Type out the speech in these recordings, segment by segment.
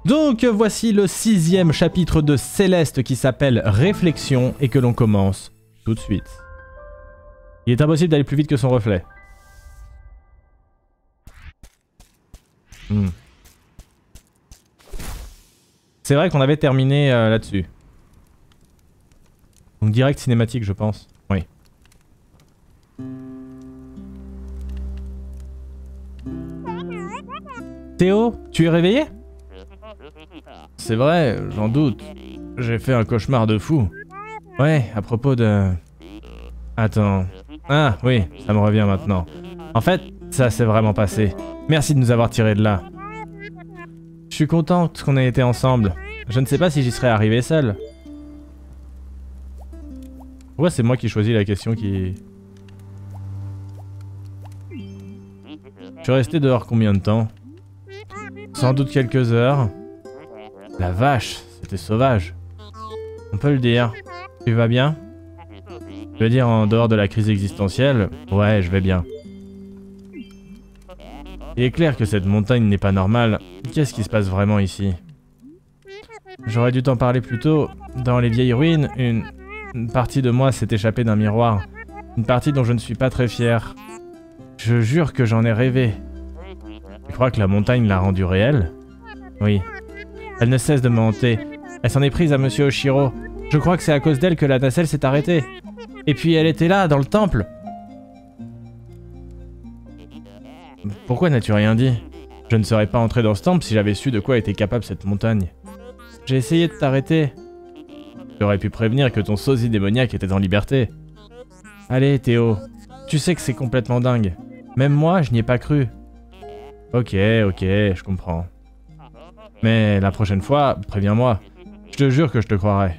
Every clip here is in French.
Donc voici le 6e chapitre de Céleste qui s'appelle Réflexion et que l'on commence tout de suite. Il est impossible d'aller plus vite que son reflet. C'est vrai qu'on avait terminé là-dessus. Donc direct cinématique je pense. Oui. Théo, tu es réveillé? C'est vrai, j'en doute. J'ai fait un cauchemar de fou. Ouais, à propos de... Attends. Ah, oui, ça me revient maintenant. En fait, ça s'est vraiment passé. Merci de nous avoir tirés de là. Je suis contente qu'on ait été ensemble. Je ne sais pas si j'y serais arrivé seul. Pourquoi c'est moi qui choisis la question qui... Je suis resté dehors combien de temps? Sans doute quelques heures. La vache, c'était sauvage. On peut le dire. Tu vas bien? Je veux dire en dehors de la crise existentielle, ouais, je vais bien. Il est clair que cette montagne n'est pas normale. Qu'est-ce qui se passe vraiment ici? J'aurais dû t'en parler plus tôt. Dans les vieilles ruines, une partie de moi s'est échappée d'un miroir. Une partie dont je ne suis pas très fier. Je jure que j'en ai rêvé. Tu crois que la montagne l'a rendue réelle? Oui. Elle ne cesse de me hanter. Elle s'en est prise à Monsieur Oshiro. Je crois que c'est à cause d'elle que la nacelle s'est arrêtée. Et puis elle était là, dans le temple. Pourquoi n'as-tu rien dit? Je ne serais pas entré dans ce temple si j'avais su de quoi était capable cette montagne. J'ai essayé de t'arrêter. Tu aurais pu prévenir que ton sosie démoniaque était en liberté. Allez, Théo. Tu sais que c'est complètement dingue. Même moi, je n'y ai pas cru. Ok, je comprends. Mais la prochaine fois, préviens-moi. Je te jure que je te croirai.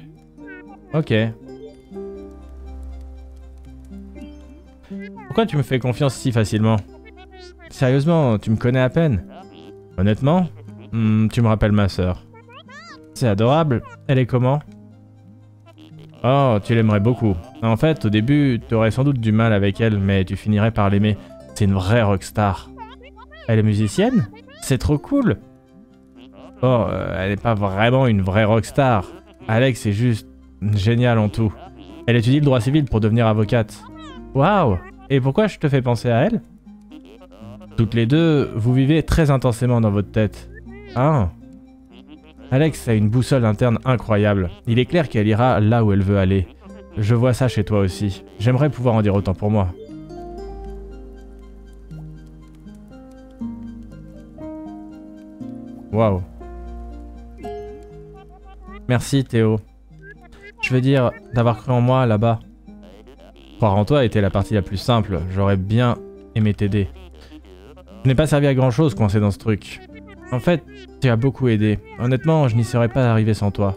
Ok. Pourquoi tu me fais confiance si facilement? Sérieusement, tu me connais à peine. Honnêtement, tu me rappelles ma sœur. C'est adorable. Elle est comment? Oh, tu l'aimerais beaucoup. En fait, au début, tu aurais sans doute du mal avec elle, mais tu finirais par l'aimer. C'est une vraie rockstar. Elle est musicienne? C'est trop cool. Oh, elle n'est pas vraiment une vraie rockstar. Alex est juste géniale en tout. Elle étudie le droit civil pour devenir avocate. Waouh! Et pourquoi je te fais penser à elle? Toutes les deux, vous vivez très intensément dans votre tête. Ah. Alex a une boussole interne incroyable. Il est clair qu'elle ira là où elle veut aller. Je vois ça chez toi aussi. J'aimerais pouvoir en dire autant pour moi. Waouh. Merci Théo. Je veux dire, d'avoir cru en moi là-bas. Croire en toi était la partie la plus simple. J'aurais bien aimé t'aider. Je n'ai pas servi à grand chose coincé dans ce truc. En fait, tu as beaucoup aidé. Honnêtement, je n'y serais pas arrivé sans toi.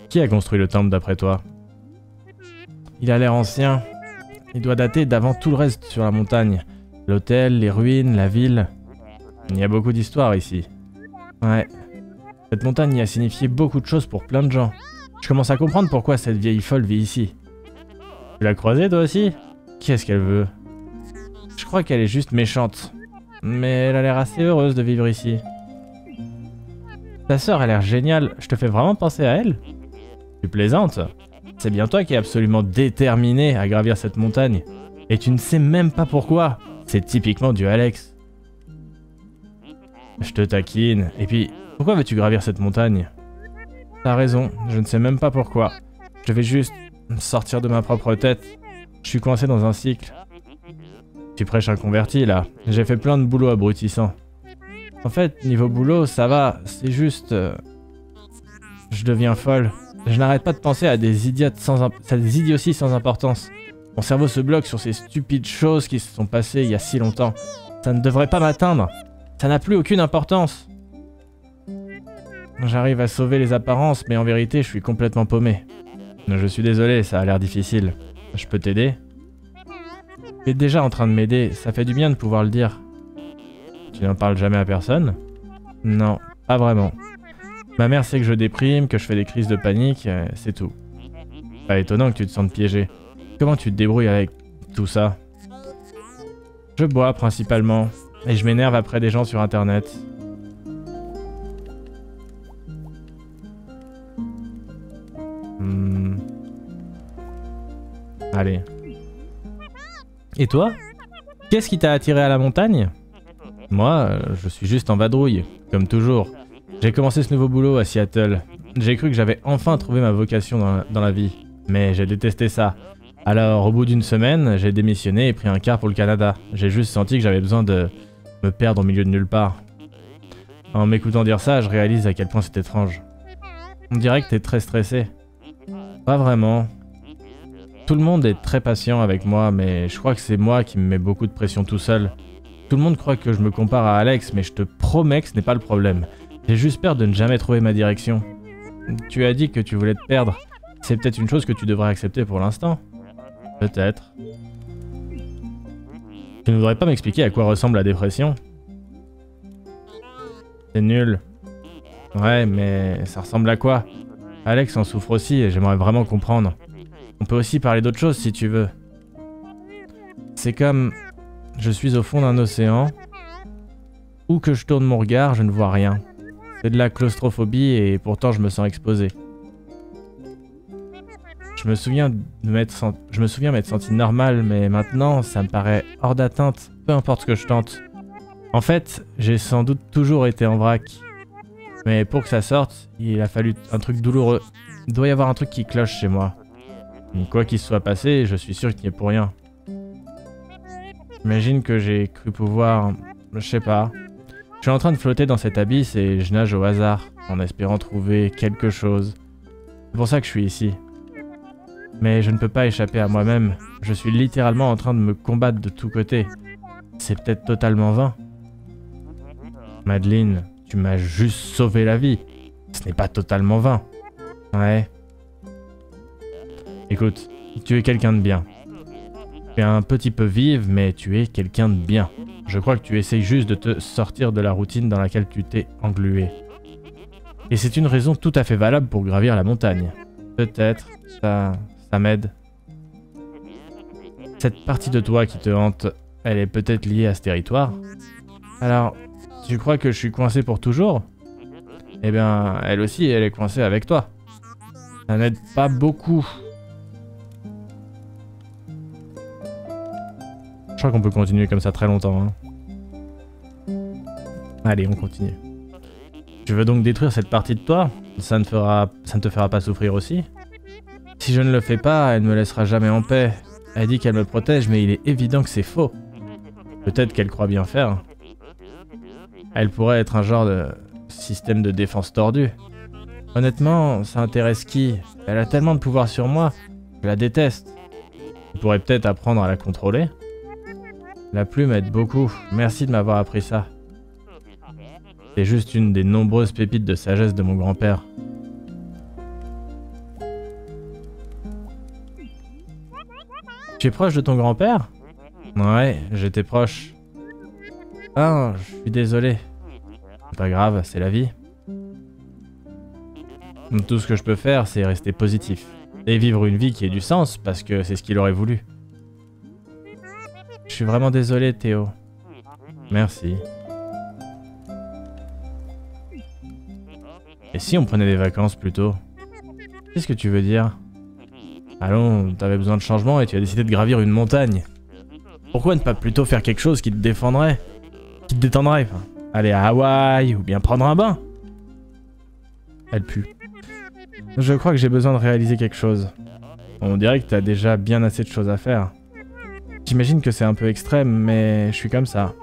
Qui a construit le temple d'après toi? Il a l'air ancien. Il doit dater d'avant tout le reste sur la montagne. L'hôtel, les ruines, la ville. Il y a beaucoup d'histoires ici. Ouais. Cette montagne y a signifié beaucoup de choses pour plein de gens. Je commence à comprendre pourquoi cette vieille folle vit ici. Tu l'as croisée toi aussi? Qu'est-ce qu'elle veut? Je crois qu'elle est juste méchante. Mais elle a l'air assez heureuse de vivre ici. Ta sœur a l'air géniale. Je te fais vraiment penser à elle? Tu plaisantes? C'est bien toi qui es absolument déterminé à gravir cette montagne. Et tu ne sais même pas pourquoi. C'est typiquement du Alex. Je te taquine. Et puis, pourquoi veux-tu gravir cette montagne? T'as raison, je ne sais même pas pourquoi. Je vais juste sortir de ma propre tête. Je suis coincé dans un cycle. Tu prêches un converti là. J'ai fait plein de boulot abrutissant. En fait, niveau boulot, ça va. C'est juste... Je deviens folle. Je n'arrête pas de penser à des idioties sans importance. Mon cerveau se bloque sur ces stupides choses qui se sont passées il y a si longtemps. Ça ne devrait pas m'atteindre. Ça n'a plus aucune importance. J'arrive à sauver les apparences, mais en vérité, je suis complètement paumé. Je suis désolé, ça a l'air difficile. Je peux t'aider? Tu es déjà en train de m'aider, ça fait du bien de pouvoir le dire. Tu n'en parles jamais à personne? Non, pas vraiment. Ma mère sait que je déprime, que je fais des crises de panique, c'est tout. Pas étonnant que tu te sentes piégé. Comment tu te débrouilles avec tout ça? Je bois principalement. Et je m'énerve après des gens sur internet. Allez. Et toi? Qu'est-ce qui t'a attiré à la montagne? Moi, je suis juste en vadrouille, comme toujours. J'ai commencé ce nouveau boulot à Seattle. J'ai cru que j'avais enfin trouvé ma vocation dans la vie. Mais j'ai détesté ça. Alors, au bout d'une semaine, j'ai démissionné et pris un car pour le Canada. J'ai juste senti que j'avais besoin de me perdre au milieu de nulle part. En m'écoutant dire ça, je réalise à quel point c'est étrange. On dirait que t'es très stressé. Pas vraiment. Tout le monde est très patient avec moi, mais je crois que c'est moi qui me mets beaucoup de pression tout seul. Tout le monde croit que je me compare à Alex, mais je te promets que ce n'est pas le problème. J'ai juste peur de ne jamais trouver ma direction. Tu as dit que tu voulais te perdre. C'est peut-être une chose que tu devrais accepter pour l'instant. Peut-être. Tu ne voudrais pas m'expliquer à quoi ressemble la dépression? C'est nul. Ouais, mais ça ressemble à quoi? Alex en souffre aussi et j'aimerais vraiment comprendre. On peut aussi parler d'autre chose si tu veux. C'est comme... Je suis au fond d'un océan. Où que je tourne mon regard, je ne vois rien. C'est de la claustrophobie et pourtant je me sens exposé. Je me souviens m'être senti normal, mais maintenant ça me paraît hors d'atteinte, peu importe ce que je tente. En fait, j'ai sans doute toujours été en vrac. Mais pour que ça sorte, il a fallu un truc douloureux. Il doit y avoir un truc qui cloche chez moi. Quoi qu'il se soit passé, je suis sûr qu'il n'y est pour rien. J'imagine que j'ai cru pouvoir... Je sais pas. Je suis en train de flotter dans cet abysse et je nage au hasard, en espérant trouver quelque chose. C'est pour ça que je suis ici. Mais je ne peux pas échapper à moi-même. Je suis littéralement en train de me combattre de tous côtés. C'est peut-être totalement vain. Madeline, tu m'as juste sauvé la vie. Ce n'est pas totalement vain. Ouais. Écoute, tu es quelqu'un de bien. Tu es un petit peu vive, mais tu es quelqu'un de bien. Je crois que tu essayes juste de te sortir de la routine dans laquelle tu t'es englué. Et c'est une raison tout à fait valable pour gravir la montagne. Peut-être, ça m'aide. Cette partie de toi qui te hante, elle est peut-être liée à ce territoire. Alors, tu crois que je suis coincé pour toujours? Eh bien, elle aussi, elle est coincée avec toi. Ça n'aide pas beaucoup. Je crois qu'on peut continuer comme ça très longtemps. Hein. Allez, on continue. Tu veux donc détruire cette partie de toi? Ça ne te fera pas souffrir aussi? Si je ne le fais pas, elle ne me laissera jamais en paix. Elle dit qu'elle me protège, mais il est évident que c'est faux. Peut-être qu'elle croit bien faire. Elle pourrait être un genre de système de défense tordu. Honnêtement, ça intéresse qui? Elle a tellement de pouvoir sur moi, je la déteste. Tu pourrais peut-être apprendre à la contrôler. La plume aide beaucoup, merci de m'avoir appris ça. C'est juste une des nombreuses pépites de sagesse de mon grand-père. Tu es proche de ton grand-père? Ouais, j'étais proche. Ah, je suis désolé. C'est pas grave, c'est la vie. Tout ce que je peux faire, c'est rester positif. Et vivre une vie qui ait du sens, parce que c'est ce qu'il aurait voulu. Je suis vraiment désolé, Théo. Merci. Et si on prenait des vacances plutôt? Qu'est-ce que tu veux dire? Allons, t'avais besoin de changement et tu as décidé de gravir une montagne. Pourquoi ne pas plutôt faire quelque chose qui te défendrait? Qui te détendrait, enfin. Aller à Hawaï ou bien prendre un bain? Elle pue. Je crois que j'ai besoin de réaliser quelque chose. On dirait que t'as déjà bien assez de choses à faire. J'imagine que c'est un peu extrême, mais je suis comme ça.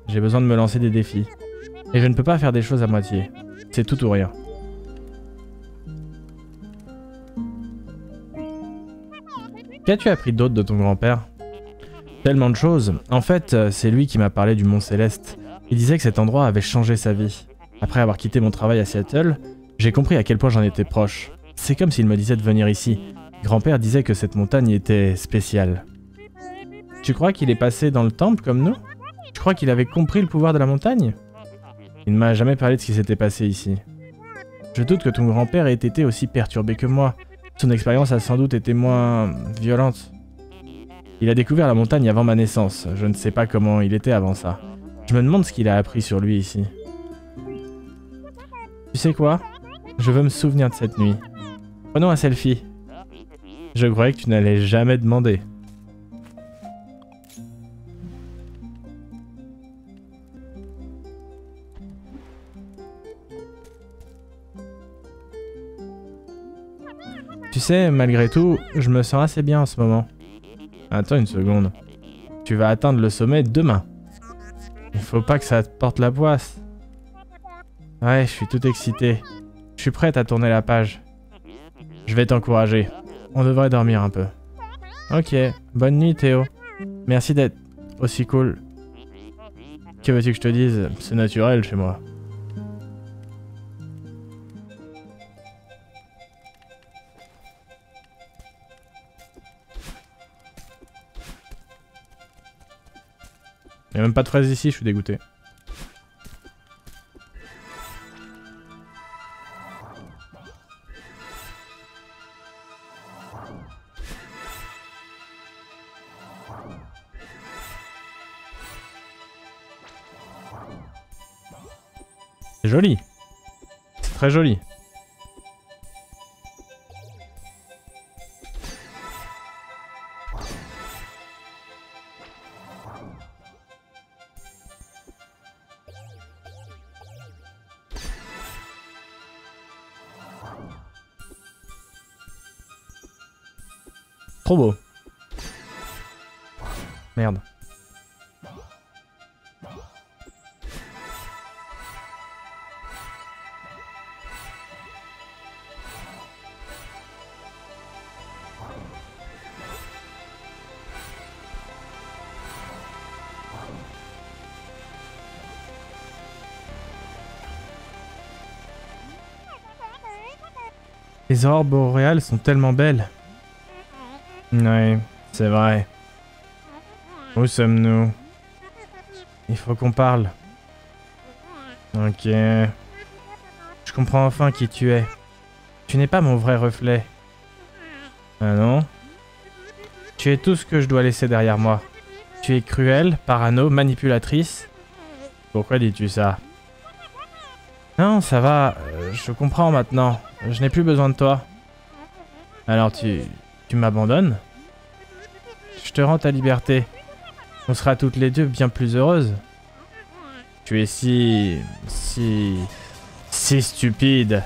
J'ai besoin de me lancer des défis. Et je ne peux pas faire des choses à moitié. C'est tout ou rien. Qu'as-tu appris d'autre de ton grand-père? Tellement de choses. En fait, c'est lui qui m'a parlé du Mont Céleste. Il disait que cet endroit avait changé sa vie. Après avoir quitté mon travail à Seattle, j'ai compris à quel point j'en étais proche. C'est comme s'il me disait de venir ici. Grand-père disait que cette montagne était spéciale. Tu crois qu'il est passé dans le temple comme nous? Tu crois qu'il avait compris le pouvoir de la montagne? Il ne m'a jamais parlé de ce qui s'était passé ici. Je doute que ton grand-père ait été aussi perturbé que moi. Son expérience a sans doute été moins violente. Il a découvert la montagne avant ma naissance. Je ne sais pas comment il était avant ça. Je me demande ce qu'il a appris sur lui ici. Tu sais quoi? Je veux me souvenir de cette nuit. Prenons un selfie. Je croyais que tu n'allais jamais demander. Tu sais, malgré tout, je me sens assez bien en ce moment. Attends une seconde. Tu vas atteindre le sommet demain. Il faut pas que ça te porte la poisse. Ouais, je suis tout excité. Je suis prête à tourner la page. Je vais t'encourager. On devrait dormir un peu. Ok, bonne nuit Théo. Merci d'être aussi cool. Que veux-tu que je te dise? C'est naturel chez moi. Y'a même pas de fraises ici, je suis dégoûté. C'est joli. C'est très joli. Trop beau. Merde. Les aurores boréales sont tellement belles. Ouais, c'est vrai. Où sommes-nous? Il faut qu'on parle. Ok. Je comprends enfin qui tu es. Tu n'es pas mon vrai reflet. Ah non? Tu es tout ce que je dois laisser derrière moi. Tu es cruelle, parano, manipulatrice. Pourquoi dis-tu ça? Non, ça va. Je comprends maintenant. Je n'ai plus besoin de toi. Alors tu m'abandonnes? Je te rends ta liberté. On sera toutes les deux bien plus heureuses. Tu es si stupide.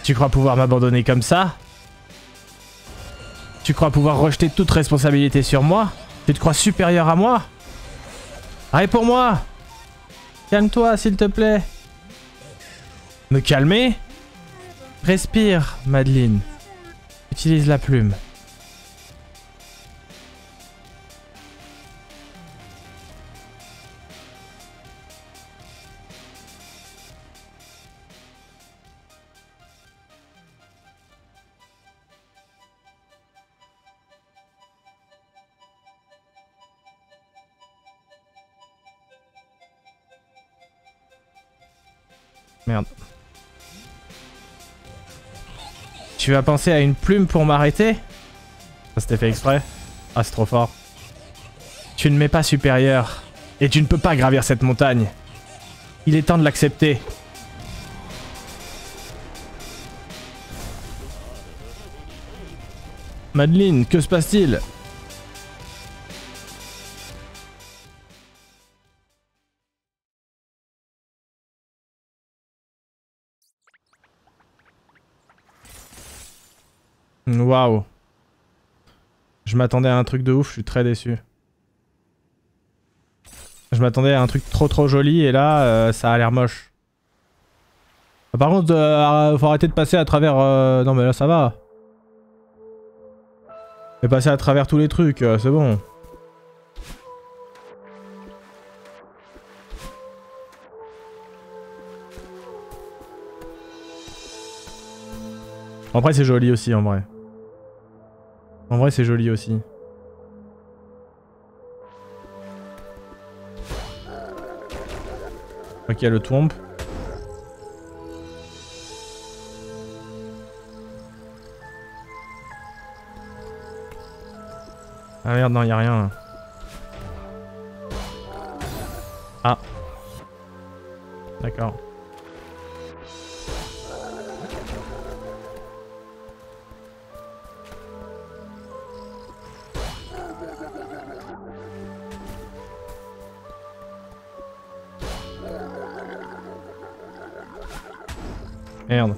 Tu crois pouvoir m'abandonner comme ça? Tu crois pouvoir rejeter toute responsabilité sur moi? Tu te crois supérieur à moi? Réponds-moi! Calme-toi, s'il te plaît. Me calmer? Respire, Madeline. Utilise la plume. Merde. Tu as pensé à une plume pour m'arrêter? Ça c'était fait exprès. Ah, c'est trop fort. Tu ne m'es pas supérieur. Et tu ne peux pas gravir cette montagne. Il est temps de l'accepter. Madeline, que se passe-t-il? Waouh. Je m'attendais à un truc de ouf, je suis très déçu. Je m'attendais à un truc trop joli et là, ça a l'air moche. Par contre, faut arrêter de passer à travers... Non mais là ça va. Mais passer à travers tous les trucs, c'est bon. Après c'est joli aussi en vrai. En vrai c'est joli aussi. Ok, le tombe. Ah merde, non, y'a rien. Ah. D'accord. Merde.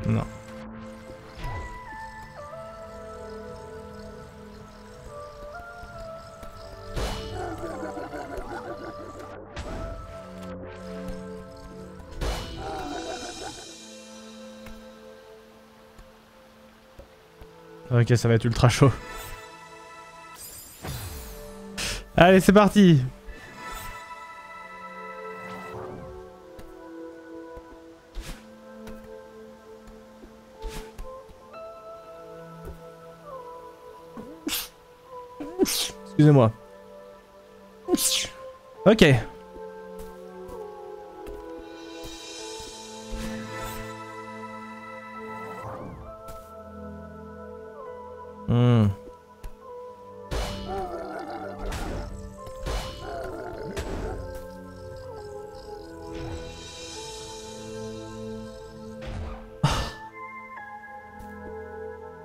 Non. Ok, ça va être ultra chaud. Allez, c'est parti. Excusez-moi. Ok.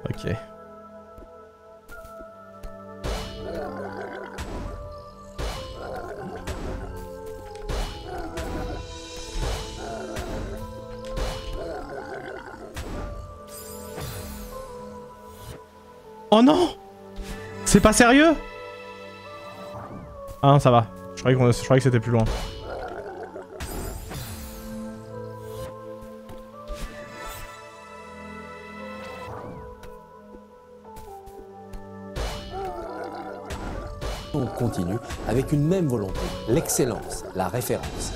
Ok. Oh non! C'est pas sérieux? Ah non, ça va. Je croyais que c'était plus loin. On continue avec une même volonté, l'excellence, la référence.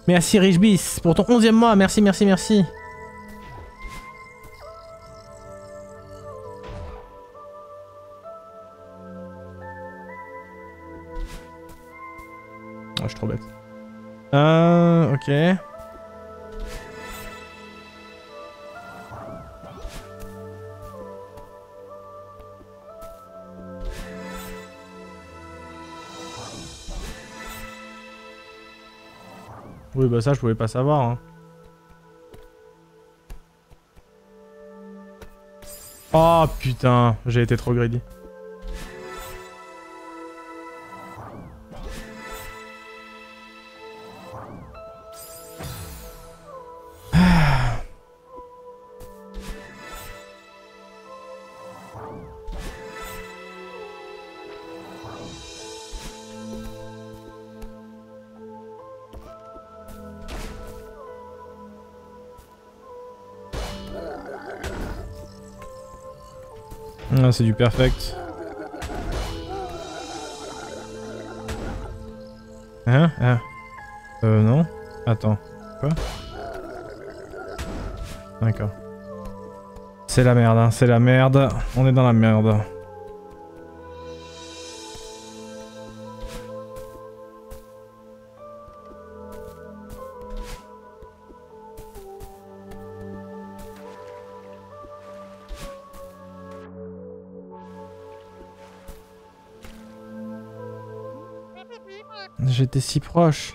Merci Richbis pour ton 11e mois. Merci, merci, merci. Oh, je suis trop bête. Ok. Oui, bah ça, je pouvais pas savoir. Hein. Oh putain, j'ai été trop greedy. Ah, c'est du perfect. Hein? Ah. Non. Attends. Quoi? D'accord. C'est la merde, hein. C'est la merde. On est dans la merde. J'étais si proche.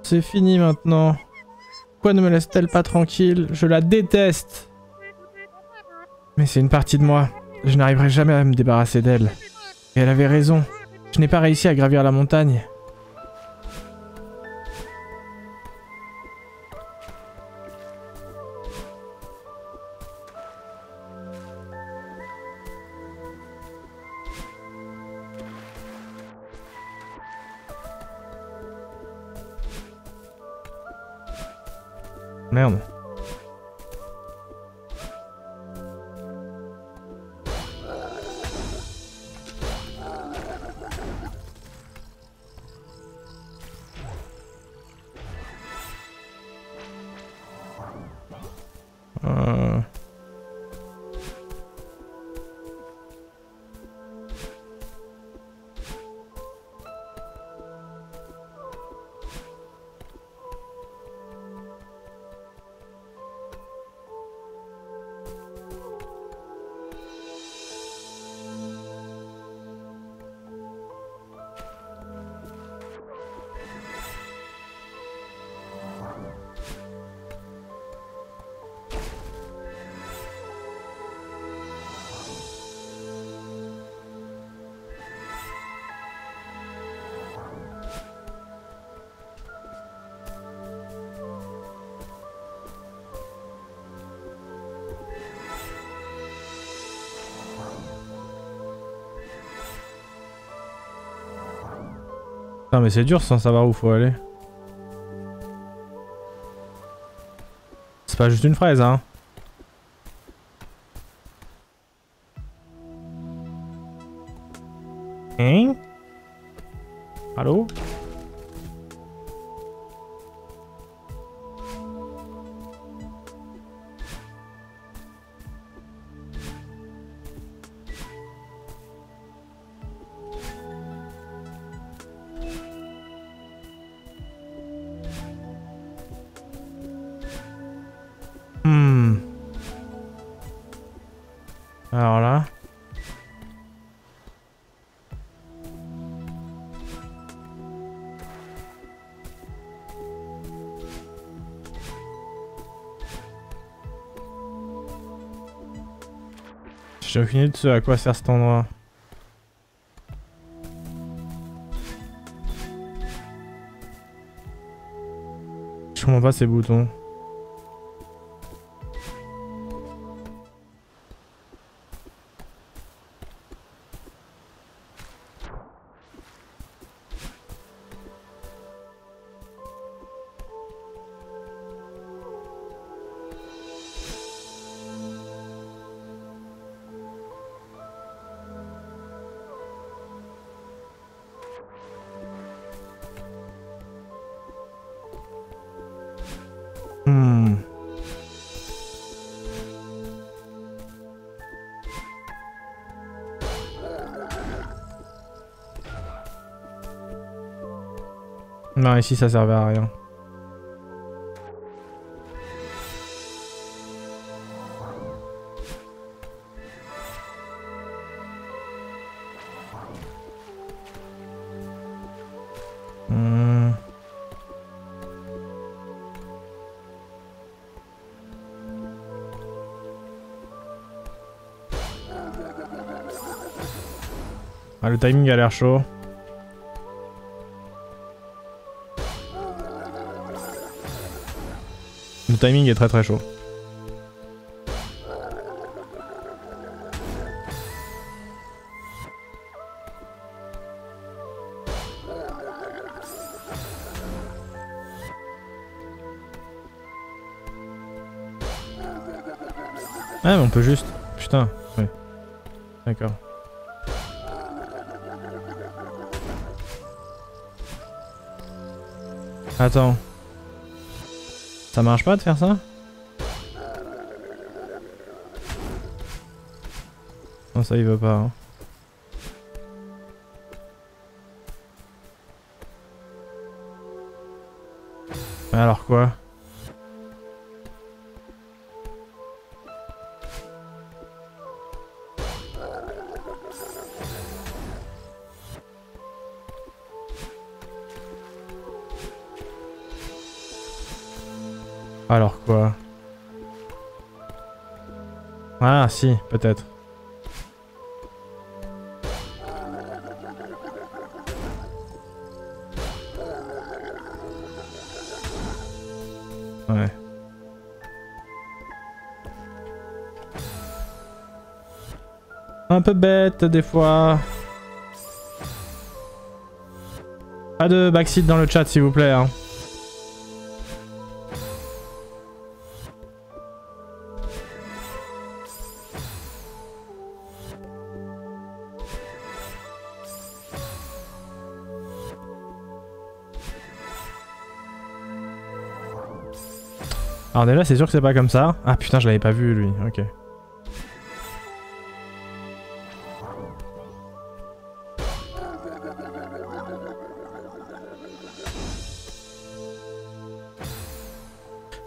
C'est fini maintenant. Pourquoi ne me laisse-t-elle pas tranquille? Je la déteste. Mais c'est une partie de moi. Je n'arriverai jamais à me débarrasser d'elle. Et elle avait raison. Je n'ai pas réussi à gravir la montagne. Merde. Putain, mais c'est dur sans savoir où faut aller. C'est pas juste une fraise, hein. Hein? Allô? Alors là... J'ai aucune idée de ce à quoi sert cet endroit. Je comprends pas ces boutons. Non, ici ça servait à rien. Ah, le timing a l'air chaud. Le timing est très très chaud. Ah mais on peut juste... Putain, ouais. D'accord. Attends. Ça marche pas de faire ça? Non, ça il veut pas. Hein. Alors quoi? Alors quoi? Ah si, peut-être. Ouais. Un peu bête des fois. Pas de backseat dans le chat s'il vous plaît. Hein. Alors déjà c'est sûr que c'est pas comme ça. Ah putain je l'avais pas vu lui, ok.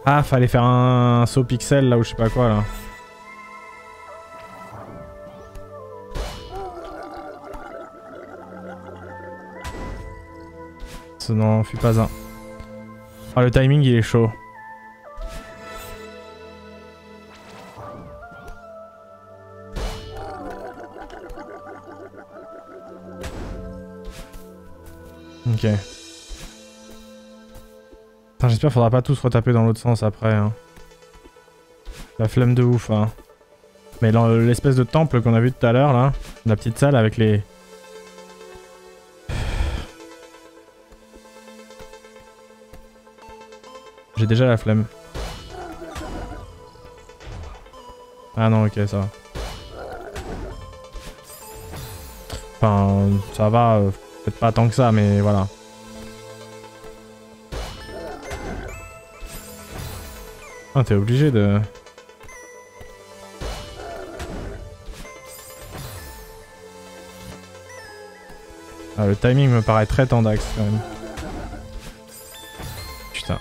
Ah fallait faire un saut pixel là ou je sais pas quoi là. Ce n'en fut pas un. Ah le timing il est chaud. Ok. J'espère qu'il faudra pas tous retaper dans l'autre sens après. Hein. La flemme de ouf. Hein. Mais l'espèce de temple qu'on a vu tout à l'heure là, la petite salle avec les... J'ai déjà la flemme. Ah non ok ça va. Enfin ça va, peut-être pas tant que ça mais voilà. Ah t'es obligé de... Ah le timing me paraît très tendax quand même. Putain.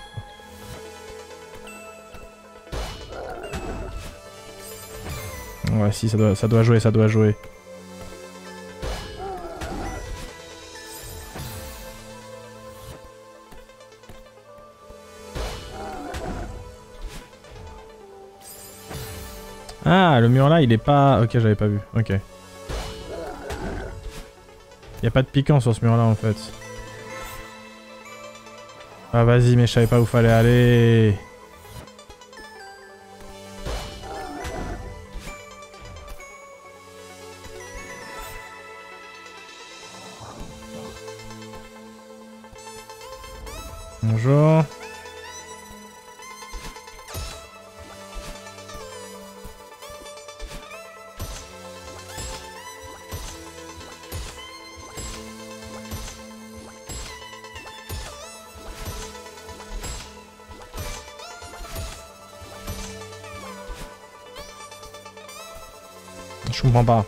Ouais si ça doit jouer, ça doit jouer. Ah, le mur là, il est pas... Ok, j'avais pas vu. Ok. Y a pas de piquant sur ce mur là en fait. Ah vas-y, mais je savais pas où fallait aller. Bonjour. Je comprends pas.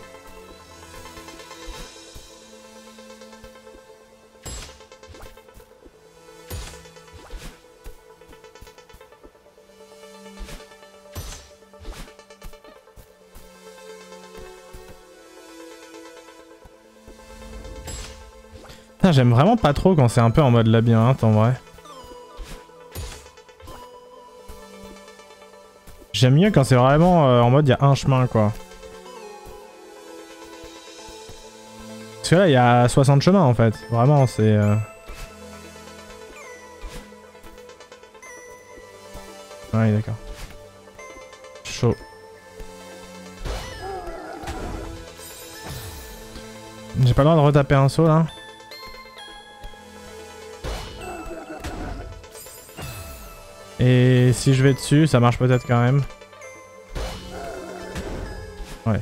J'aime vraiment pas trop quand c'est un peu en mode labyrinthe en vrai. J'aime mieux quand c'est vraiment en mode il y a un chemin quoi. Parce que là il y a 60 chemins en fait. Vraiment c'est... Ouais d'accord. Chaud. J'ai pas le droit de retaper un saut là. Et si je vais dessus, ça marche peut-être quand même. Ouais.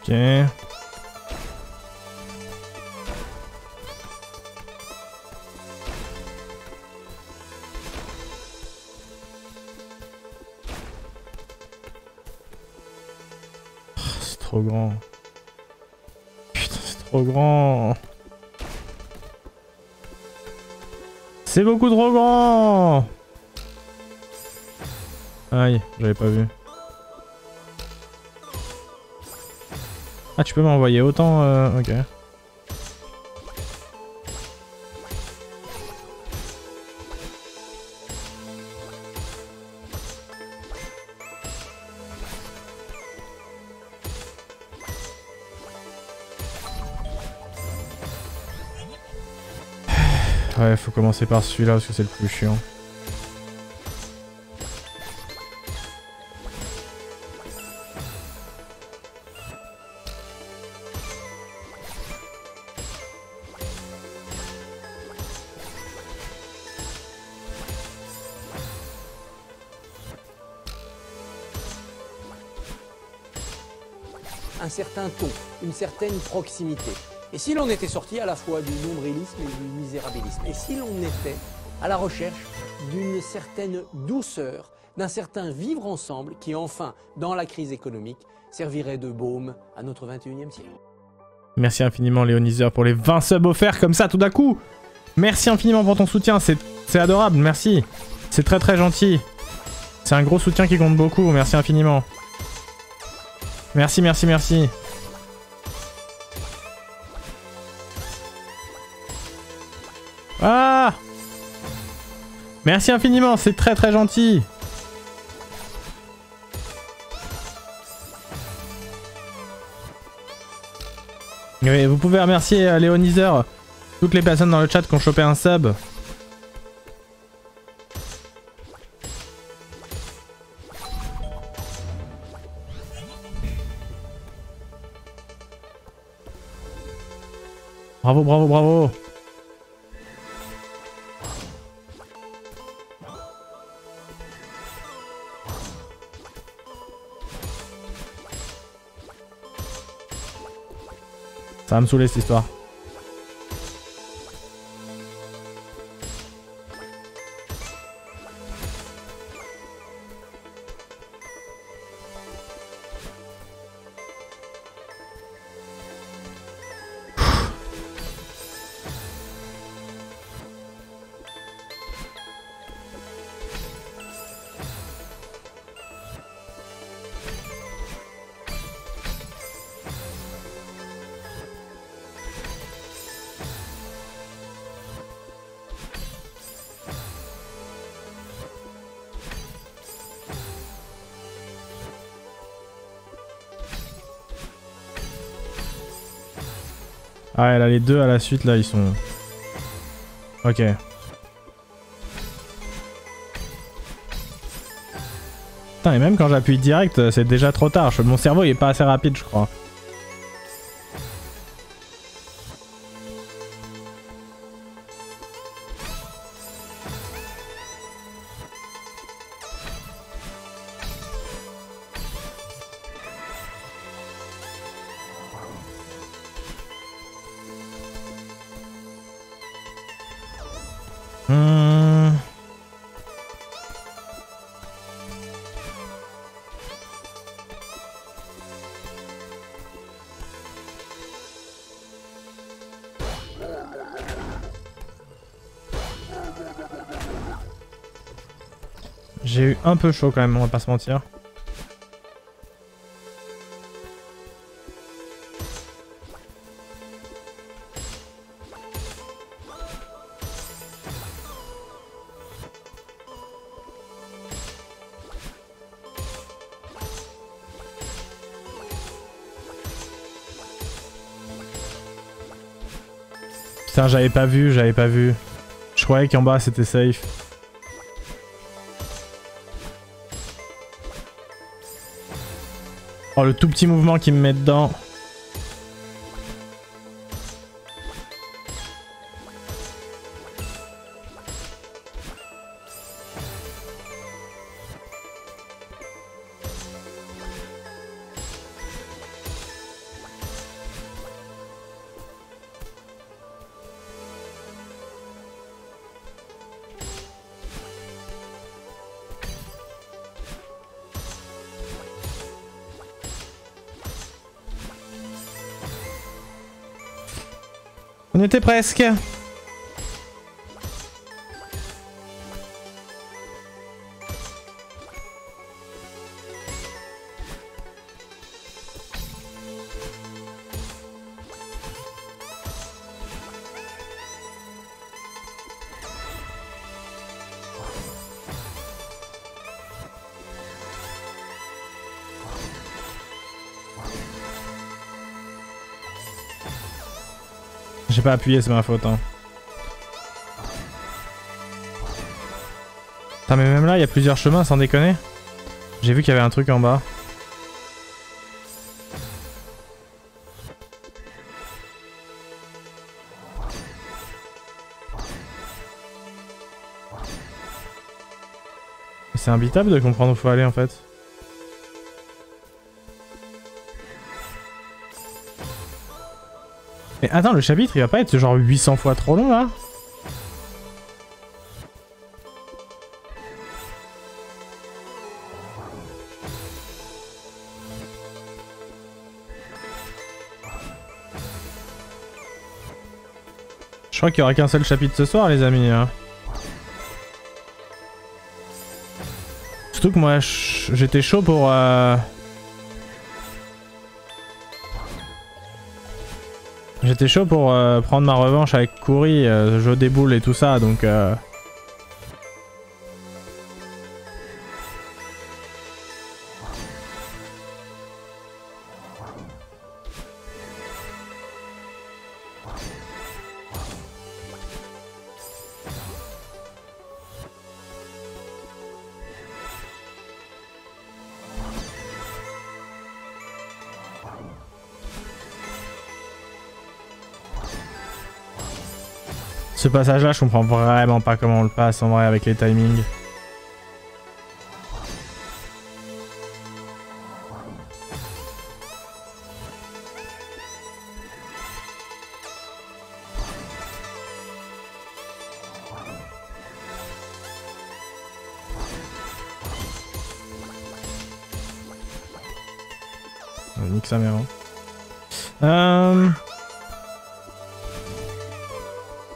Ok. C'est trop grand. Putain, c'est trop grand. C'est beaucoup trop grand. Aïe, j'avais pas vu. Ah, tu peux m'envoyer autant, ok. Ouais, faut commencer par celui-là parce que c'est le plus chiant. Un certain ton, une certaine proximité. Et si l'on était sorti à la fois du nombrilisme et du misérabilisme, et si l'on était à la recherche d'une certaine douceur, d'un certain vivre ensemble qui enfin, dans la crise économique, servirait de baume à notre 21e siècle. Merci infiniment Léoniseur pour les 20 subs offerts comme ça tout d'un coup. Merci infiniment pour ton soutien, c'est adorable, merci. C'est très très gentil. C'est un gros soutien qui compte beaucoup, merci infiniment. Merci, merci, merci. Ah! Merci infiniment, c'est très très gentil. Oui, vous pouvez remercier Léoniseur, toutes les personnes dans le chat qui ont chopé un sub. Bravo, bravo, bravo. Ça va me saouler cette histoire. Ah ouais, là les deux à la suite là ils sont... Ok. Putain, et même quand j'appuie direct c'est déjà trop tard, mon cerveau il est pas assez rapide je crois. J'ai eu un peu chaud quand même, on va pas se mentir. Putain, j'avais pas vu. Je croyais qu'en bas c'était safe. Oh, le tout petit mouvement qui me met dedans. On était presque. J'ai pas appuyé, c'est ma faute. Hein. Ah mais même là, il y a plusieurs chemins, sans déconner. J'ai vu qu'il y avait un truc en bas. C'est imbitable de comprendre où faut aller en fait. Mais attends, le chapitre il va pas être genre 800 fois trop long là? Je crois qu'il y aura qu'un seul chapitre ce soir les amis. Hein. Surtout que moi j'étais chaud pour... J'étais chaud pour prendre ma revanche avec Kouri, jeu des boules et tout ça, donc... Ce passage là je comprends vraiment pas comment on le passe en vrai avec les timings. Nique sa mère.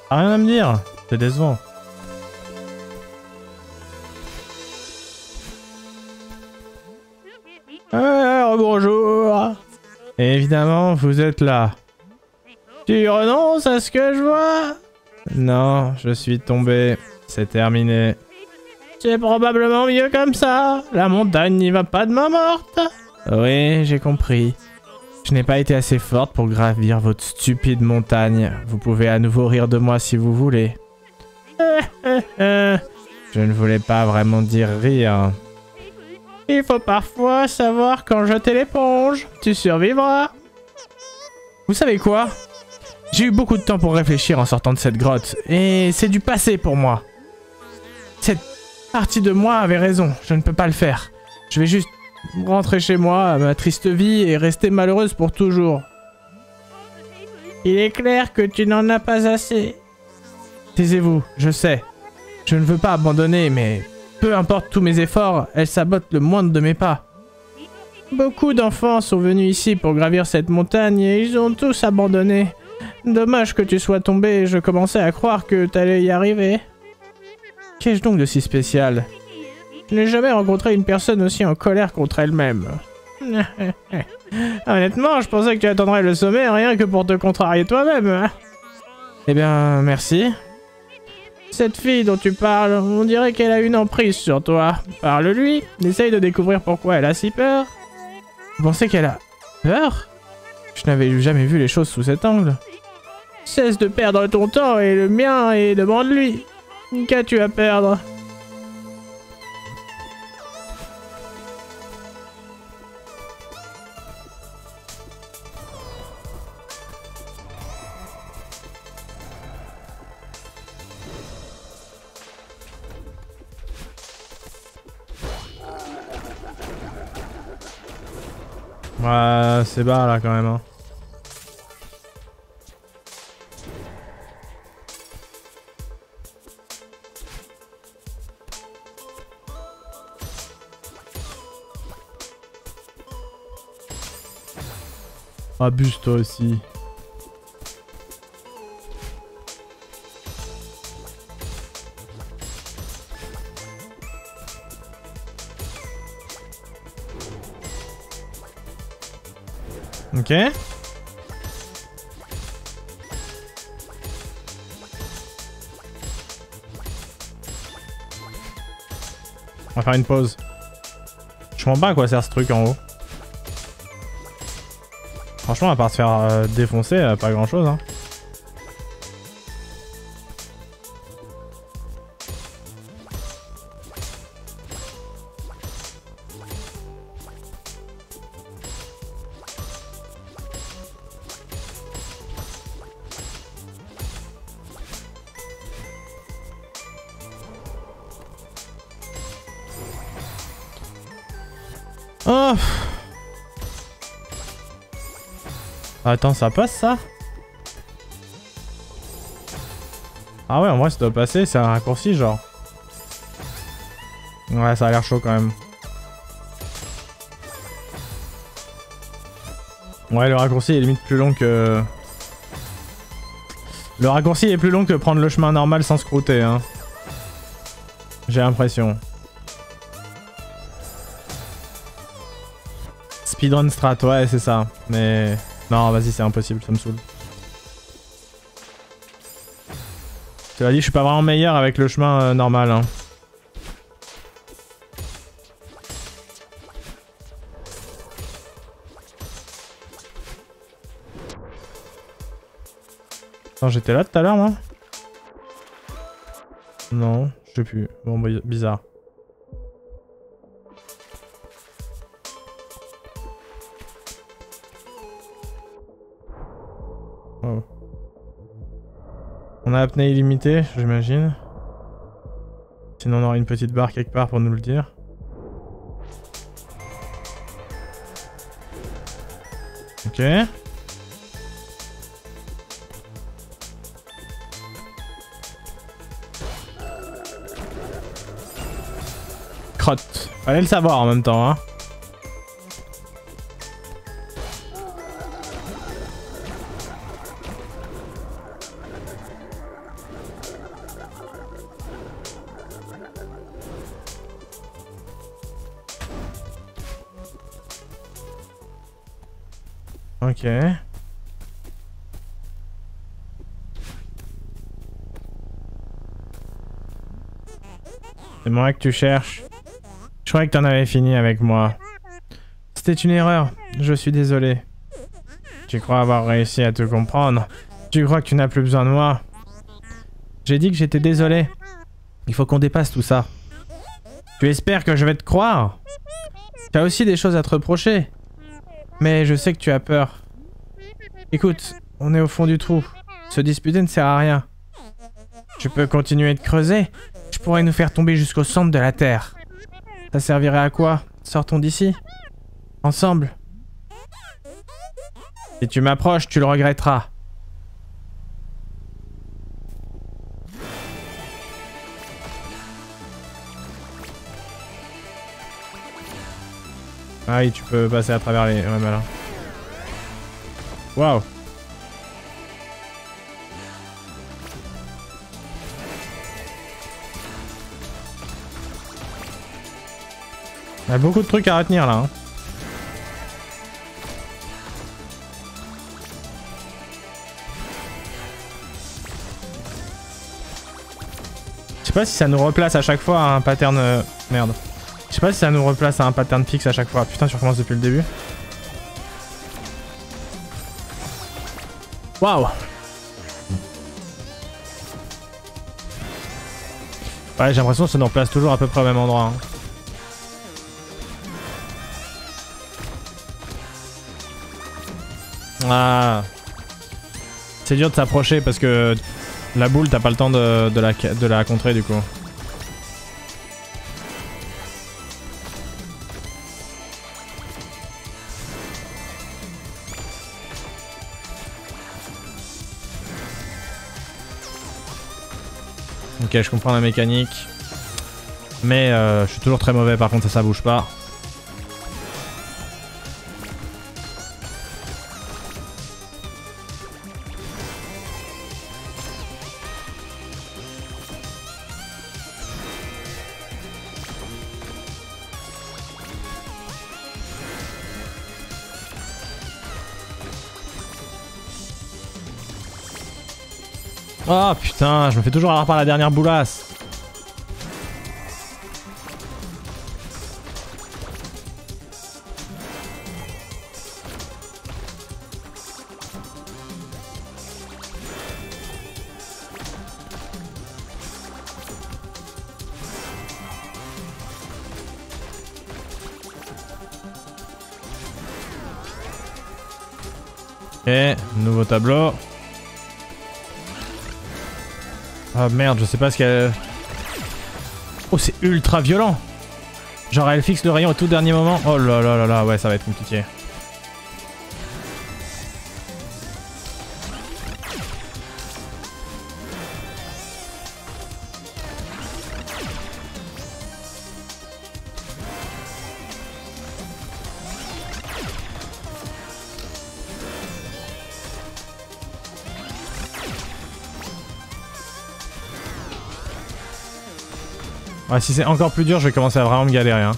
Rien à me dire, c'est décevant. Bonjour. Évidemment, vous êtes là. Tu renonces à ce que je vois? Non, je suis tombé. C'est terminé. C'est probablement mieux comme ça. La montagne n'y va pas de main morte. Oui, j'ai compris. Je n'ai pas été assez forte pour gravir votre stupide montagne. Vous pouvez à nouveau rire de moi si vous voulez. Je ne voulais pas vraiment dire rire. Il faut parfois savoir quand jeter l'éponge. Tu survivras. Vous savez quoi? J'ai eu beaucoup de temps pour réfléchir en sortant de cette grotte. Et c'est du passé pour moi. Cette partie de moi avait raison. Je ne peux pas le faire. Je vais juste... rentrer chez moi à ma triste vie et rester malheureuse pour toujours. Il est clair que tu n'en as pas assez. Taisez-vous, je sais. Je ne veux pas abandonner, mais peu importe tous mes efforts, elle sabote le moindre de mes pas. Beaucoup d'enfants sont venus ici pour gravir cette montagne et ils ont tous abandonné. Dommage que tu sois tombé, je commençais à croire que t'allais y arriver. Qu'ai-je donc de si spécial ? Je n'ai jamais rencontré une personne aussi en colère contre elle-même. Honnêtement, je pensais que tu attendrais le sommet rien que pour te contrarier toi-même. Eh bien, merci. Cette fille dont tu parles, on dirait qu'elle a une emprise sur toi. Parle-lui, essaye de découvrir pourquoi elle a si peur. Vous pensez qu'elle a peur? Je n'avais jamais vu les choses sous cet angle. Cesse de perdre ton temps et le mien et demande-lui. Qu'as-tu à perdre? Ouais, c'est bas là quand même. Hein. Abuse toi aussi. Ok. On va faire une pause. Je comprends pas à quoi sert ce truc en haut. Franchement, à part se faire défoncer, pas grand chose. Hein. Oh. Attends, ça passe ça? Ah ouais, en vrai ça doit passer, c'est un raccourci genre. Ouais, ça a l'air chaud quand même. Ouais, le raccourci est limite plus long que... Le raccourci est plus long que prendre le chemin normal sans se croûter, hein. J'ai l'impression. Speedrun strat, ouais, c'est ça. Mais... Non, vas-y, c'est impossible, ça me saoule. Cela dit, je suis pas vraiment meilleur avec le chemin normal, hein. Attends, j'étais là tout à l'heure, moi? Non, je sais plus. Bon, bizarre. Oh. On a apnée illimitée, j'imagine. Sinon, on aura une petite barre quelque part pour nous le dire. Ok. Crotte. Fallait le savoir en même temps, hein. Ok. C'est moi que tu cherches. Je croyais que t'en avais fini avec moi. C'était une erreur. Je suis désolé. Tu crois avoir réussi à te comprendre? Tu crois que tu n'as plus besoin de moi? J'ai dit que j'étais désolé. Il faut qu'on dépasse tout ça. Tu espères que je vais te croire? Tu as aussi des choses à te reprocher. Mais je sais que tu as peur. Écoute, on est au fond du trou. Se disputer ne sert à rien. Tu peux continuer de creuser. Je pourrais nous faire tomber jusqu'au centre de la Terre. Ça servirait à quoi? Sortons d'ici. Ensemble. Si tu m'approches, tu le regretteras. Ah oui, tu peux passer à travers les... Ouais, malin. Waouh. Il y a beaucoup de trucs à retenir là. Hein. Je sais pas si ça nous replace à chaque fois à un pattern... Merde. Je sais pas si ça nous replace à un pattern fixe à chaque fois. Putain, tu recommences depuis le début. Waouh. Ouais, j'ai l'impression que ça nous replace toujours à peu près au même endroit. Hein. Ah. C'est dur de s'approcher parce que la boule, t'as pas le temps de la contrer du coup. Ok, je comprends la mécanique. Mais je suis toujours très mauvais par contre, ça bouge pas. Oh putain, je me fais toujours avoir par la dernière boulasse. Ok, nouveau tableau. Ah merde, je sais pas ce qu'elle... Oh, c'est ultra violent. Genre elle fixe le rayon au tout dernier moment. Oh là là là là, ouais ça va être compliqué. Ouais, si c'est encore plus dur, je vais commencer à vraiment me galérer. Hein.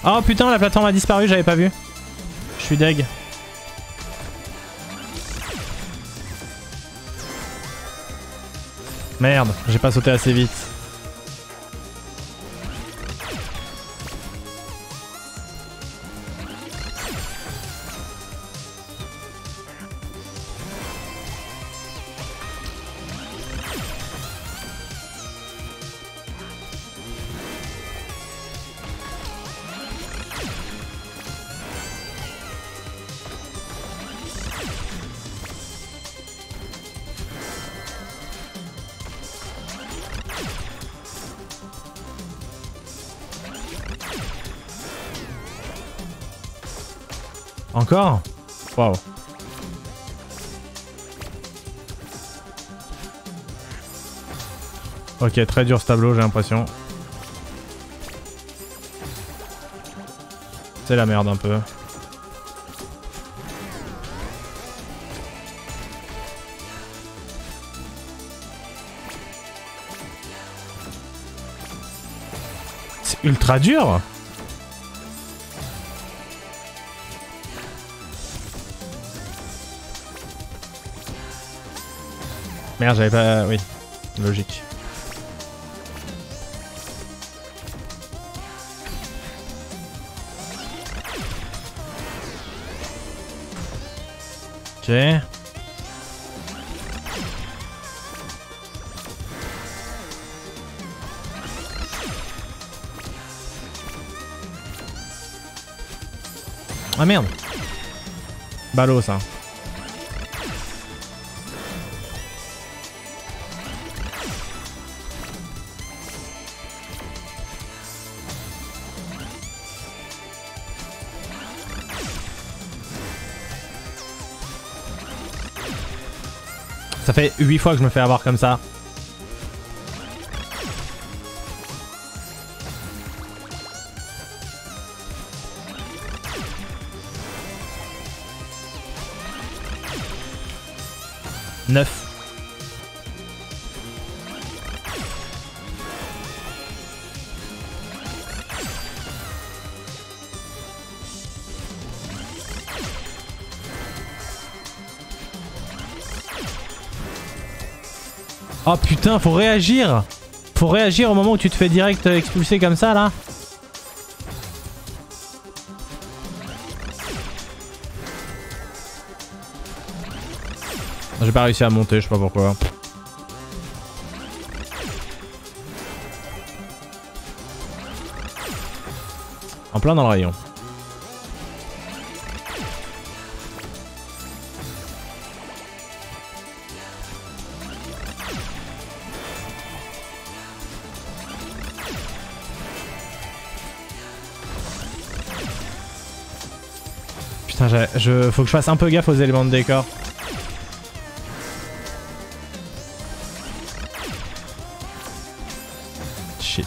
Oh putain, la plateforme a disparu, j'avais pas vu. Je suis deg. Merde, j'ai pas sauté assez vite. Encore? Waouh. Ok, très dur ce tableau, j'ai l'impression. C'est la merde un peu. C'est ultra dur! Merde, j'avais pas... Oui, logique. Ok. Ah merde. Ballot ça. Ça fait 8 fois que je me fais avoir comme ça. Neuf. Oh putain, faut réagir! Faut réagir au moment où tu te fais direct expulser comme ça là. J'ai pas réussi à monter, je sais pas pourquoi. En plein dans le rayon. Putain, faut que je fasse un peu gaffe aux éléments de décor. Shit.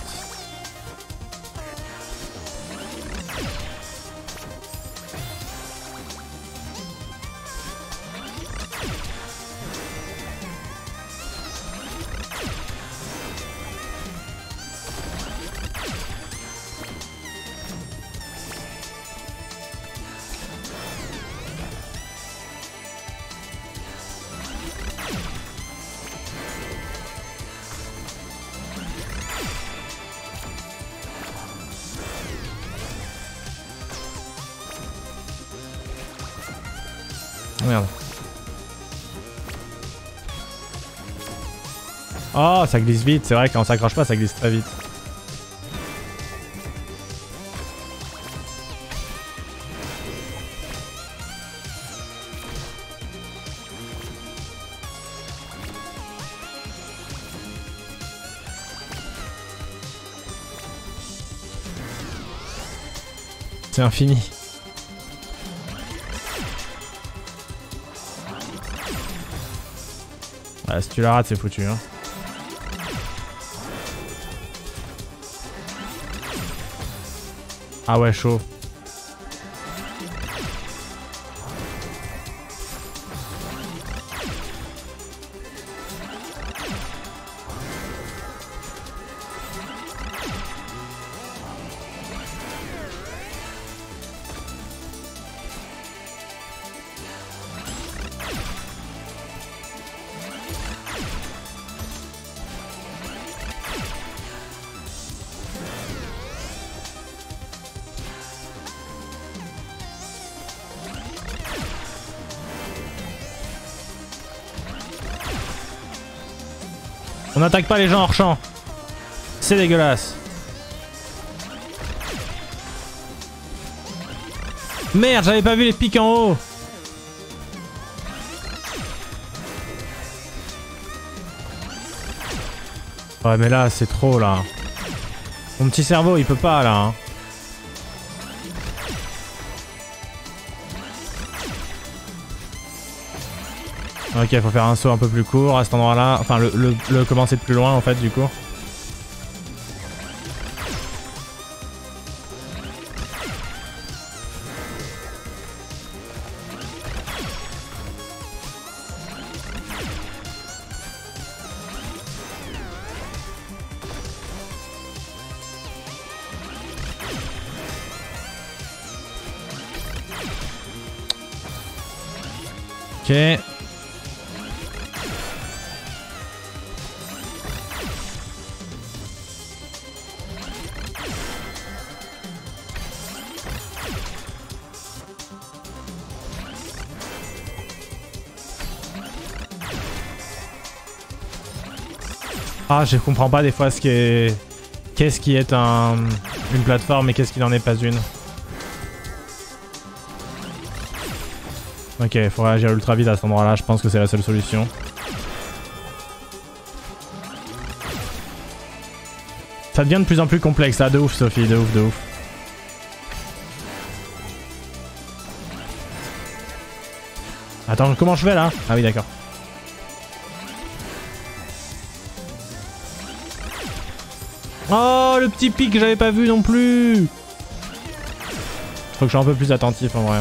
Merde. Oh, ça glisse vite. C'est vrai que quand on s'accroche pas, ça glisse très vite. C'est infini. Ouais, si tu la rates, c'est foutu. Hein. Ah ouais, chaud. On n'attaque pas les gens hors champ. C'est dégueulasse. Merde, j'avais pas vu les pics en haut. Ouais mais là c'est trop là. Mon petit cerveau il peut pas là. Hein. Ok, faut faire un saut un peu plus court à cet endroit là. Enfin le commencer de plus loin en fait du coup. Ok. Ah, je comprends pas des fois ce qui est... Qu'est-ce qui est une plateforme et qu'est-ce qui n'en est pas une. Ok, faut réagir ultra vite à cet endroit-là, je pense que c'est la seule solution. Ça devient de plus en plus complexe, là, de ouf Sophie, de ouf, de ouf. Attends, comment je fais là? Ah oui, d'accord. Oh, le petit pic que j'avais pas vu non plus. Faut que je sois un peu plus attentif en vrai.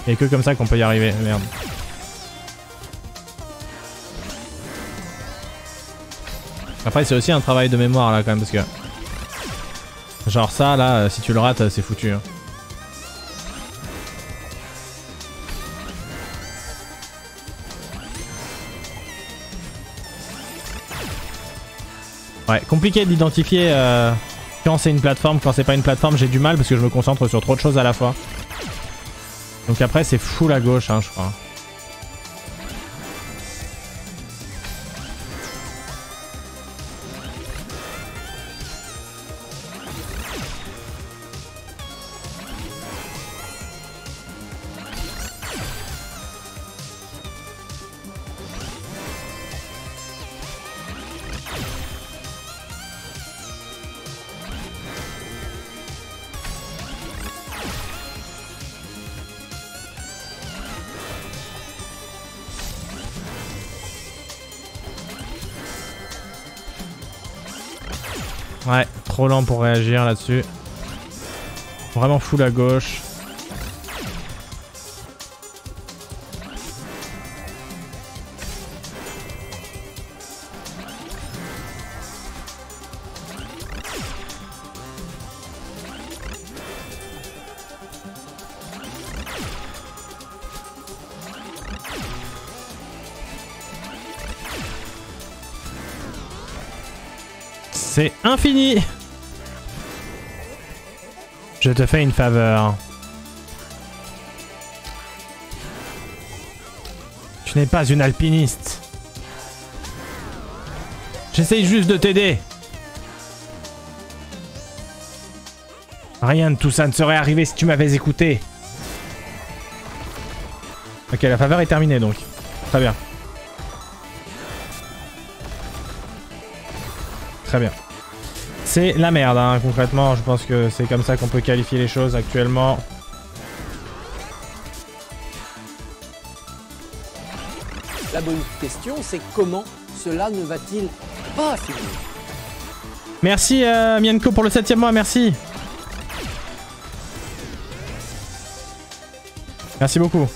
Il y a que comme ça qu'on peut y arriver, merde. Après c'est aussi un travail de mémoire là quand même parce que... Genre ça là, si tu le rates c'est foutu. Hein. Ouais, compliqué d'identifier quand c'est une plateforme, quand c'est pas une plateforme, j'ai du mal parce que je me concentre sur trop de choses à la fois. Donc après c'est full à gauche hein, je crois. Ouais, trop lent pour réagir là-dessus. Vraiment full à gauche. C'est infini. Je te fais une faveur. Tu n'es pas une alpiniste. J'essaye juste de t'aider. Rien de tout ça ne serait arrivé si tu m'avais écouté. Ok, la faveur est terminée donc. Très bien. Très bien. C'est la merde, hein, concrètement. Je pense que c'est comme ça qu'on peut qualifier les choses actuellement. La bonne question, c'est comment cela ne va-t-il pas finir? Merci Mienko pour le 7e mois, merci. Merci beaucoup.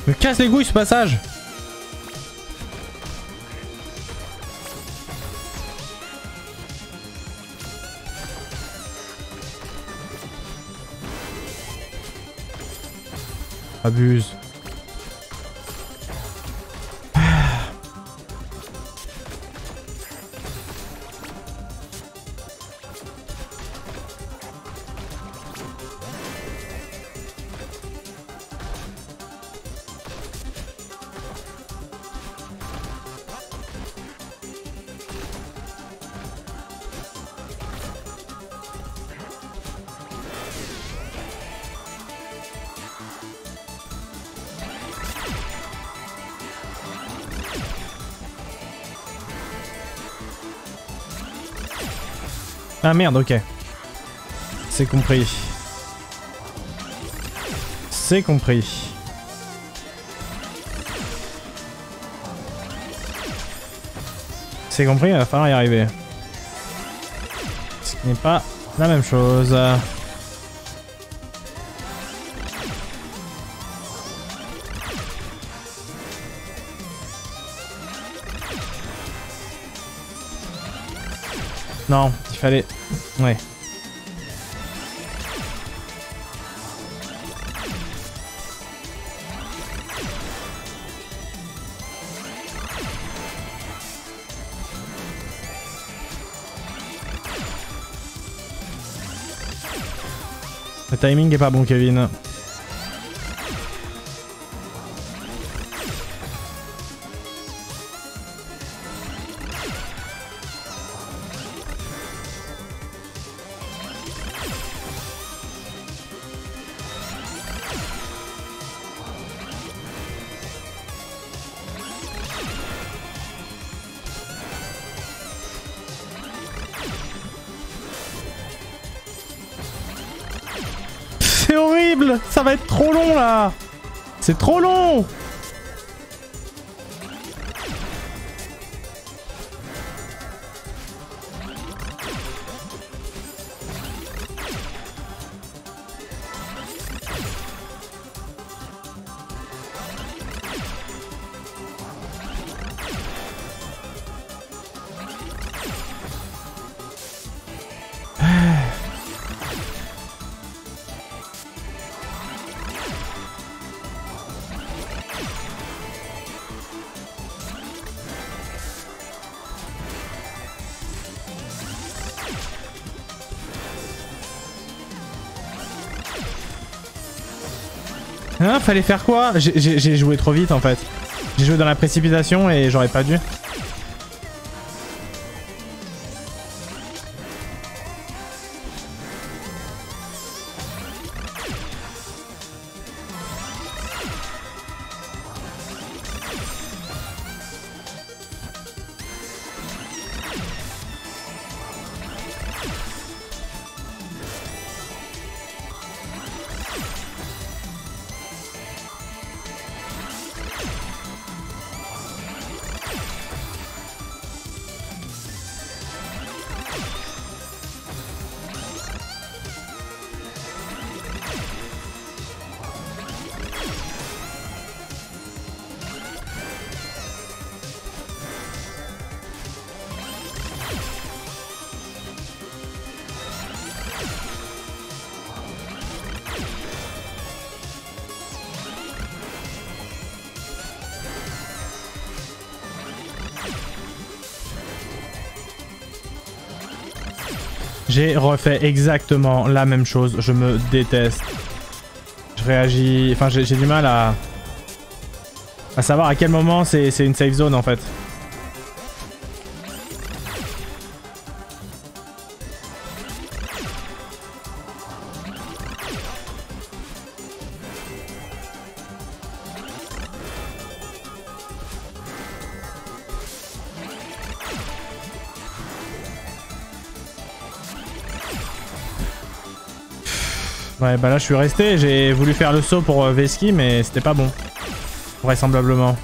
Me casse les couilles ce passage. Abuse. Ah merde, ok. C'est compris. C'est compris. C'est compris, il va falloir y arriver. Ce qui n'est pas la même chose. Non, il fallait... Ouais. Le timing est pas bon, Kevin. C'est horrible! Ça va être trop long là! C'est trop long! Hein, fallait faire quoi? J'ai joué trop vite en fait. J'ai joué dans la précipitation et j'aurais pas dû. J'ai refait exactement la même chose. Je me déteste. Je réagis... Enfin, j'ai du mal à savoir à quel moment c'est une safe zone en fait. Ouais, bah là je suis resté, j'ai voulu faire le saut pour Veski, mais c'était pas bon. Vraisemblablement.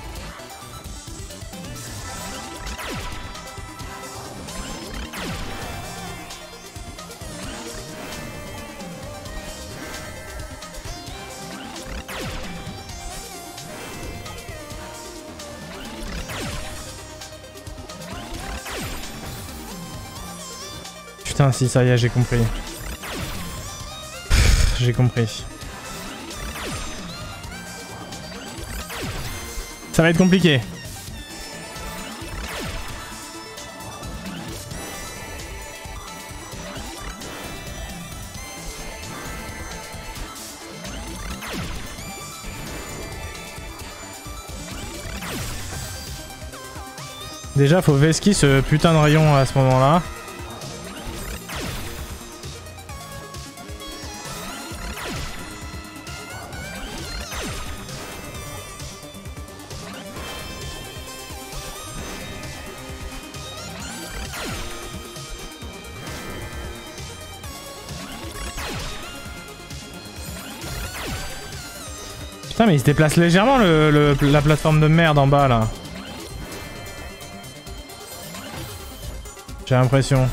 Putain, si, ça y est, j'ai compris. J'ai compris. Ça va être compliqué. Déjà, faut Veski ce putain de rayon à ce moment-là. Putain, mais il se déplace légèrement la plateforme de merde en bas là. J'ai l'impression.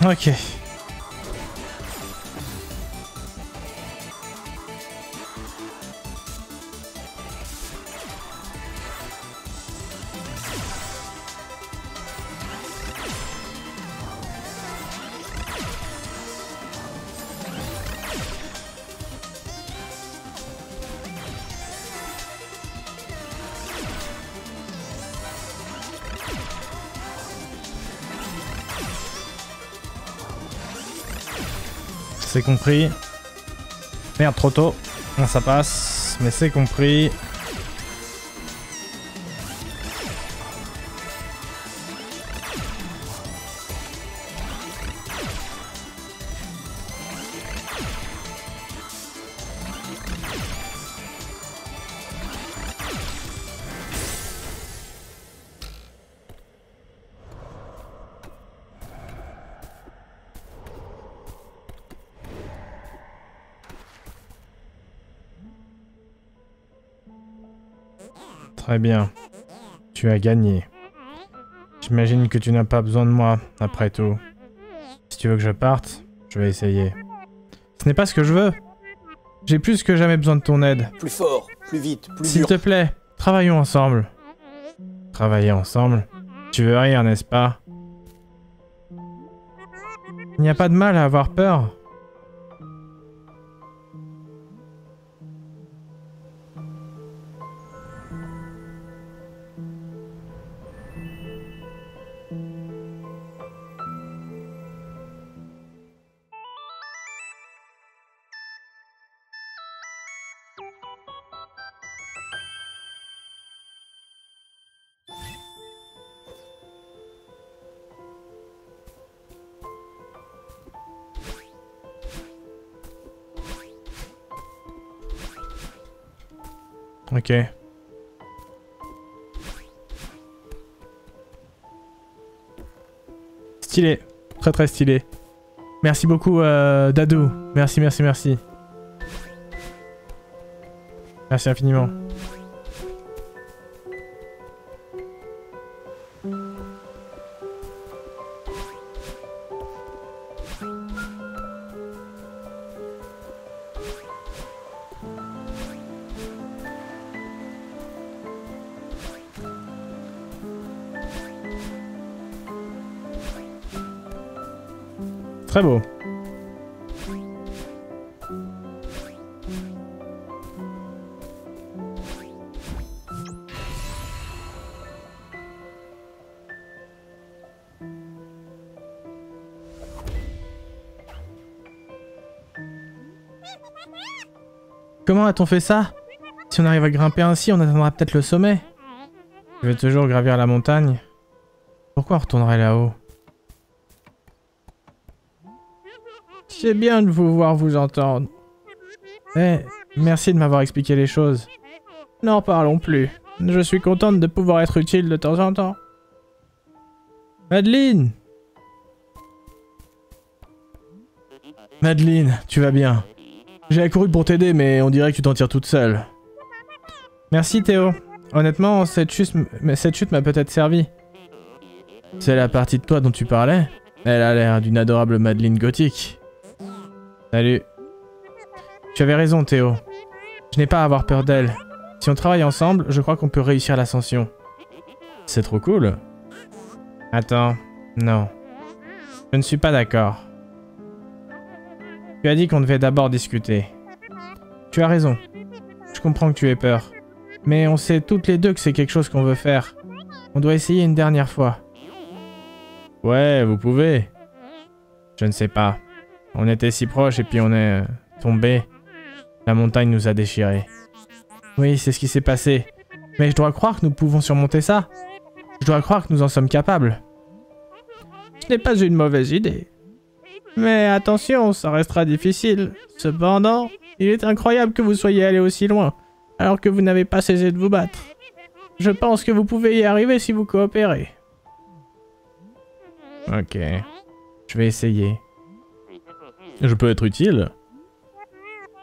Ok. C'est compris. Merde, trop tôt. Ça passe, mais c'est compris. Très bien. Tu as gagné. J'imagine que tu n'as pas besoin de moi, après tout. Si tu veux que je parte, je vais essayer. Ce n'est pas ce que je veux. J'ai plus que jamais besoin de ton aide. Plus fort, plus vite, plus S'il dur. te plaît, travaillons ensemble. Travailler ensemble? Tu veux rire, n'est-ce pas? Il n'y a pas de mal à avoir peur. Ok. Stylé. Très très stylé. Merci beaucoup Dadou. Merci, merci, merci. Merci infiniment. Très beau. Comment a-t-on fait ça? Si on arrive à grimper ainsi, on atteindra peut-être le sommet. Je vais toujours gravir la montagne. Pourquoi on retournerait là-haut? C'est bien de vous voir vous entendre. Eh, merci de m'avoir expliqué les choses. N'en parlons plus. Je suis contente de pouvoir être utile de temps en temps. Madeline! Madeline, tu vas bien. J'ai accouru pour t'aider, mais on dirait que tu t'en tires toute seule. Merci Théo. Honnêtement, cette chute m'a peut-être servi. C'est la partie de toi dont tu parlais? Elle a l'air d'une adorable Madeline gothique. Salut. Tu avais raison Théo. Je n'ai pas à avoir peur d'elle. Si on travaille ensemble, je crois qu'on peut réussir l'ascension. C'est trop cool. Attends, non. Je ne suis pas d'accord. Tu as dit qu'on devait d'abord discuter. Tu as raison. Je comprends que tu aies peur. Mais on sait toutes les deux que c'est quelque chose qu'on veut faire. On doit essayer une dernière fois. Ouais, vous pouvez. Je ne sais pas. On était si proches et puis on est tombé. La montagne nous a déchirés. Oui, c'est ce qui s'est passé. Mais je dois croire que nous pouvons surmonter ça. Je dois croire que nous en sommes capables. Ce n'est pas une mauvaise idée. Mais attention, ça restera difficile. Cependant, il est incroyable que vous soyez allé aussi loin, alors que vous n'avez pas cessé de vous battre. Je pense que vous pouvez y arriver si vous coopérez. Ok. Je vais essayer. Je peux être utile?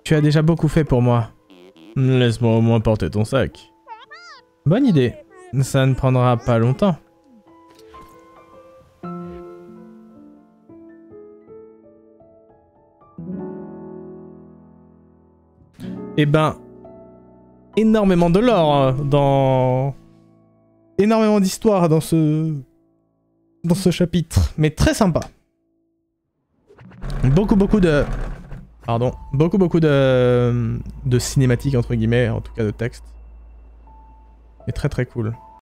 Tu as déjà beaucoup fait pour moi. Laisse-moi au moins porter ton sac. Bonne idée. Ça ne prendra pas longtemps. Eh ben, énormément de lore dans... Énormément d'histoire dans ce chapitre, mais très sympa. Beaucoup de... Pardon. Beaucoup de cinématiques, entre guillemets, en tout cas de texte. Et très cool.